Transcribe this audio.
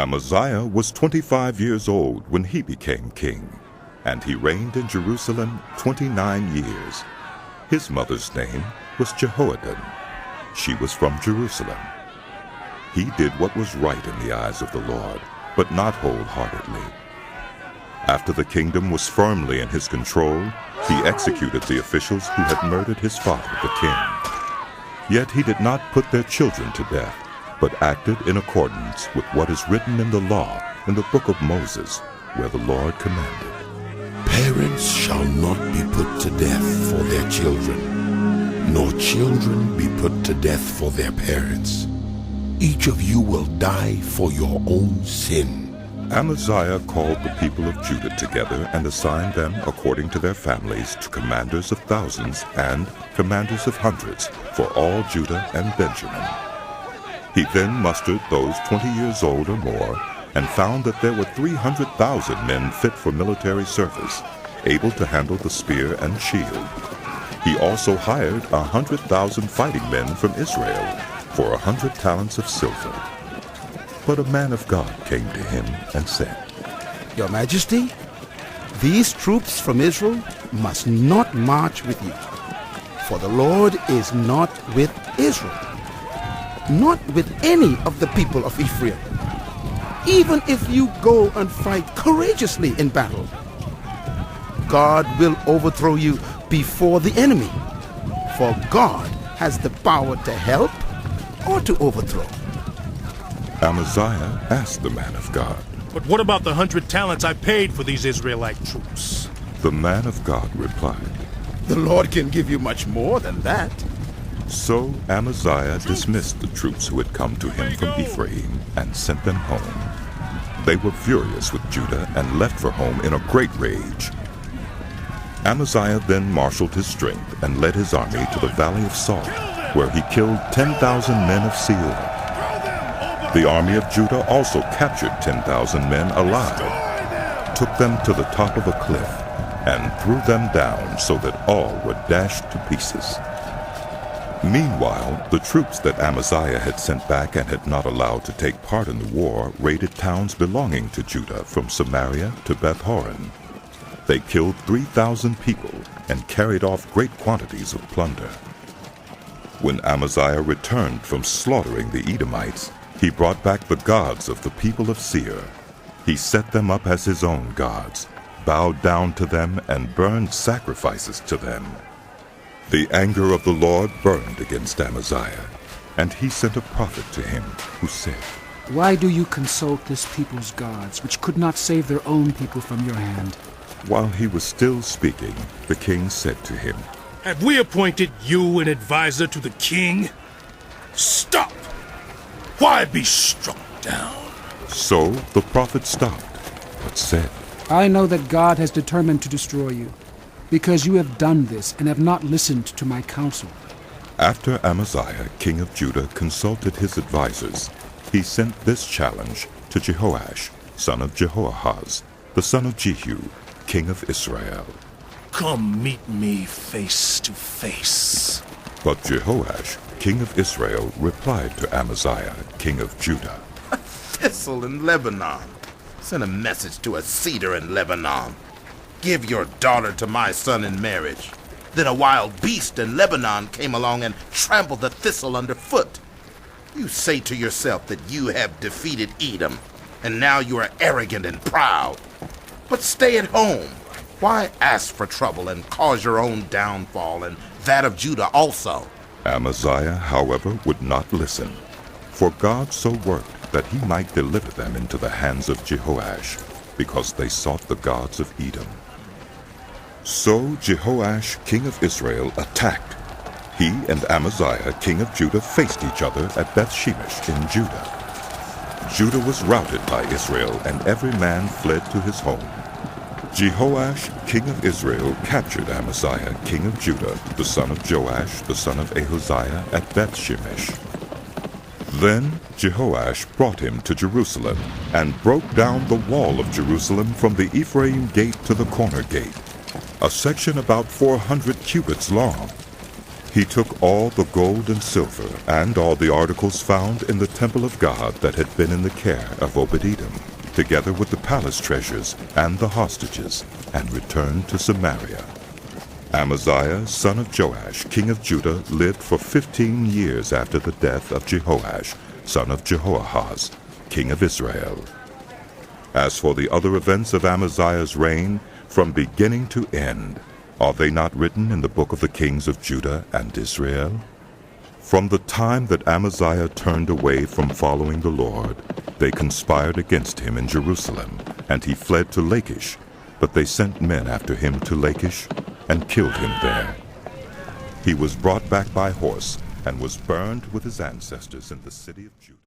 Amaziah was 25 years old when he became king, and he reigned in Jerusalem 29 years. His mother's name was Jehoaddin. She was from Jerusalem. He did what was right in the eyes of the Lord, but not wholeheartedly. After the kingdom was firmly in his control, he executed the officials who had murdered his father, the king. Yet he did not put their children to death, but acted in accordance with what is written in the law in the book of Moses, where the Lord commanded. Parents shall not be put to death for their children, nor children be put to death for their parents. Each of you will die for your own sin. Amaziah called the people of Judah together and assigned them according to their families to commanders of thousands and commanders of hundreds for all Judah and Benjamin. He then mustered those 20 years old or more and found that there were 300,000 men fit for military service, able to handle the spear and shield. He also hired 100,000 fighting men from Israel for 100 talents of silver. But a man of God came to him and said, Your Majesty, these troops from Israel must not march with you, for the Lord is not with Israel, not with any of the people of Ephraim. Even if you go and fight courageously in battle, God will overthrow you before the enemy, for God has the power to help or to overthrow. Amaziah asked the man of God, But what about the 100 talents I paid for these Israelite troops? The man of God replied, The Lord can give you much more than that. So Amaziah dismissed the troops who had come to him from Ephraim and sent them home. They were furious with Judah and left for home in a great rage. Amaziah then marshaled his strength and led his army to the valley of Salt, where he killed 10,000 men of Seir. The army of Judah also captured 10,000 men alive, took them to the top of a cliff, and threw them down so that all were dashed to pieces. Meanwhile, the troops that Amaziah had sent back and had not allowed to take part in the war raided towns belonging to Judah from Samaria to Beth-horon. They killed 3,000 people and carried off great quantities of plunder. When Amaziah returned from slaughtering the Edomites, he brought back the gods of the people of Seir. He set them up as his own gods, bowed down to them, and burned sacrifices to them. The anger of the Lord burned against Amaziah, and he sent a prophet to him, who said, Why do you consult this people's gods, which could not save their own people from your hand? While he was still speaking, the king said to him, Have we appointed you an advisor to the king? Stop! Why be struck down? So the prophet stopped, but said, I know that God has determined to destroy you, because you have done this and have not listened to my counsel. After Amaziah, king of Judah, consulted his advisers, he sent this challenge to Jehoash, son of Jehoahaz, the son of Jehu, king of Israel. Come meet me face to face. But Jehoash, king of Israel, replied to Amaziah, king of Judah, A thistle in Lebanon. Send a message to a cedar in Lebanon. Give your daughter to my son in marriage. Then a wild beast in Lebanon came along and trampled the thistle underfoot. You say to yourself that you have defeated Edom, and now you are arrogant and proud. But stay at home. Why ask for trouble and cause your own downfall and that of Judah also? Amaziah, however, would not listen, for God so worked that he might deliver them into the hands of Jehoash, because they sought the gods of Edom. So Jehoash, king of Israel, attacked. He and Amaziah, king of Judah, faced each other at Beth-shemesh in Judah. Judah was routed by Israel, and every man fled to his home. Jehoash, king of Israel, captured Amaziah, king of Judah, the son of Joash, the son of Ahaziah, at Beth-shemesh. Then Jehoash brought him to Jerusalem, and broke down the wall of Jerusalem from the Ephraim gate to the corner gate, a section about 400 cubits long. He took all the gold and silver and all the articles found in the temple of God that had been in the care of Obed-Edom, together with the palace treasures and the hostages, and returned to Samaria. Amaziah, son of Joash, king of Judah, lived for 15 years after the death of Jehoash, son of Jehoahaz, king of Israel. As for the other events of Amaziah's reign, from beginning to end, are they not written in the book of the kings of Judah and Israel? From the time that Amaziah turned away from following the Lord, they conspired against him in Jerusalem, and he fled to Lachish. But they sent men after him to Lachish and killed him there. He was brought back by horse and was burned with his ancestors in the city of Judah.